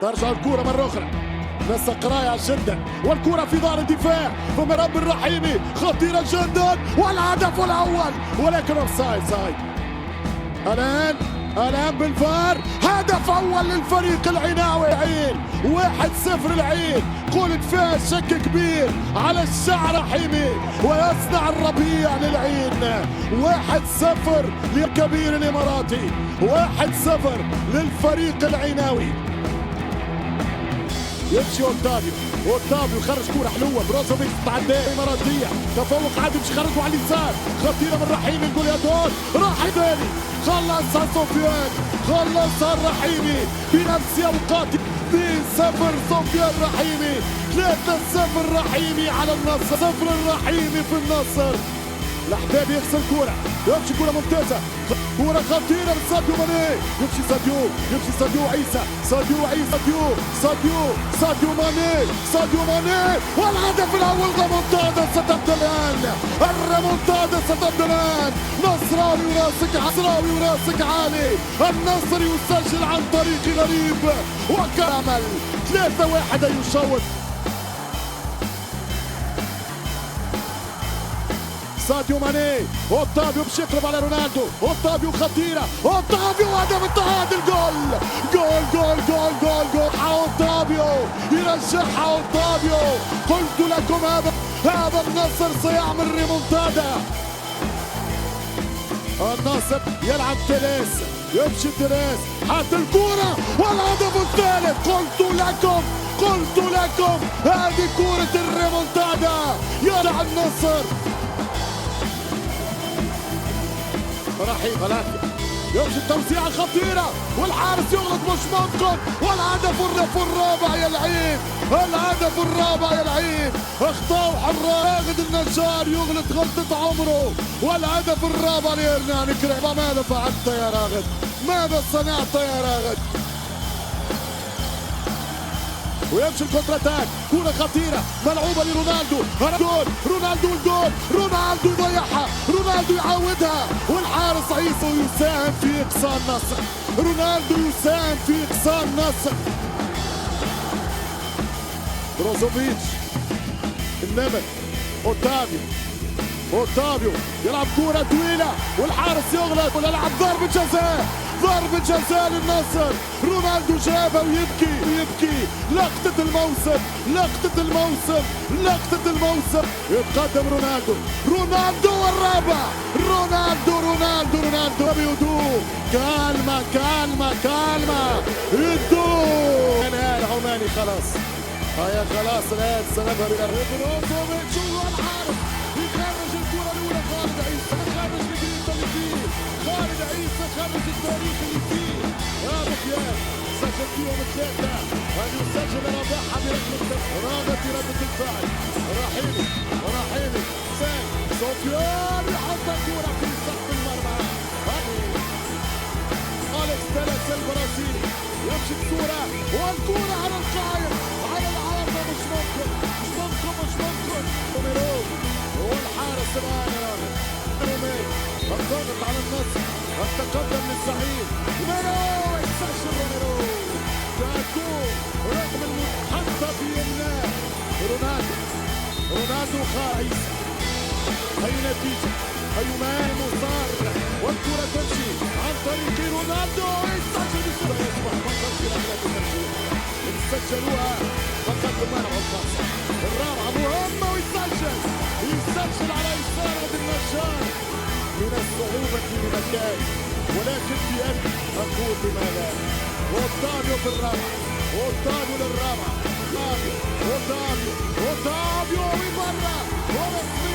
ترجع الكرة مرة أخرى، نسق رايع جدا والكرة في ظهر الدفاع فمراب الرحيمي خطيرة جدا والهدف الأول ولكن اوفسايد. الآن بالفار هدف أول للفريق العناوي. العين 1-0 العين، قلت فيها شك كبير على الشعر رحيمي ويصنع الربيع للعين. 1-0 للكبير الإماراتي، 1-0 للفريق العناوي. يمشي اوتافيو خرج كوره حلوه، بروزوفيتش تعدي اماراتيه، تفوق عادي مش خرجوا على اليسار، خطيره من رحيمي نقول يا دول راح ثاني، خلصها سفيان، خلصها الرحيمي بنفس اوقات. 2-0 سفيان رحيمي، 3-0 رحيمي على النصر، 0 الرحيمي في النصر. الحباب يغسل كوره، يمشي كوره ممتازه، كوره خطيره من ساديو ماني، يمشي ساديو عيسى، ساديو ماني والهدف الاول. الريمونتادا ستبدا الان، نصراوي وراسك عالي، النصر يسجل عن طريق غريب وكامل. 3-1 يشوط ساديو ماني، اوتافيو باش يقرب على رونالدو، اوتافيو خطيره، اوتافيو هدف التعادل، جول اوتافيو يرجعها اوتافيو. قلت لكم هذا النصر سيعمل ريمونتادا. النصر يلعب تيريس، يمشي تيريس، حط الكوره والهدف الثالث. قلت لكم هذه كوره الريمونتادا. يلعب النصر رحيم غلافي، يمشي التوزيعة خطيرة والحارس يغلط مش ممكن، والهدف الرابع يا العين، الهدف الرابع يا العين. اخطاء حراس راغد النجار يغلط غلطة عمره، والهدف الرابع لهرنان كريمة. ماذا فعلت يا راغد؟ ماذا صنعت يا راغد؟ ويمشي الكونتر اتاك، كرة خطيرة ملعوبة لرونالدو، رونالدو يضيعها، رونالدو يعودها، والحارس عيسى يساهم في إقصاء النصر. رونالدو يساهم في إقصاء النصر. بروزوفيتش، النمر، اوتافيو يلعب كرة طويلة والحارس يغلط ويلعب ضربة جزاء للنصر. رونالدو جابها ويبكي. لقطة الموسم. يتقدم رونالدو والرابع، رونالدو بهدوء. كالما هدوء. العماني خلاص الآن سنذهب إلى بروزوفيتش والحارس يخرج الكرة الأولى. خالد عيسى خرج التاريخ اللي فيه. هذا خيال سجل فيهم 3 أن يسجل رباحة بركلة رابط بردة الفعل. رحيمي سفيان يحط الكرة في سقف المرمى. أليكس تيريس البرازيلي يمشي الكرة والكرة على القائم، على العارضة. مش ممكن والحارس الآن الضغط على النصر، التقدم للزعيم يسجل تاكو رغم المنحطة في يمناه. رونالدو خايس. أي نتيجة، أي مان وصار والكرة تمشي عن طريق رونالدو، يسجل بسرعة. يصبح فقط في رحلة التمشي سجلوها فقط بمنع الخاصة. الرابعة مهمة ويسجل على يسار النجار. من الصعوبة بمكان ولكن في أن أقول لماذا. اوتافيو في الرابعة، اوتافيو للرابعة، اوتافيو وبرا ورسمي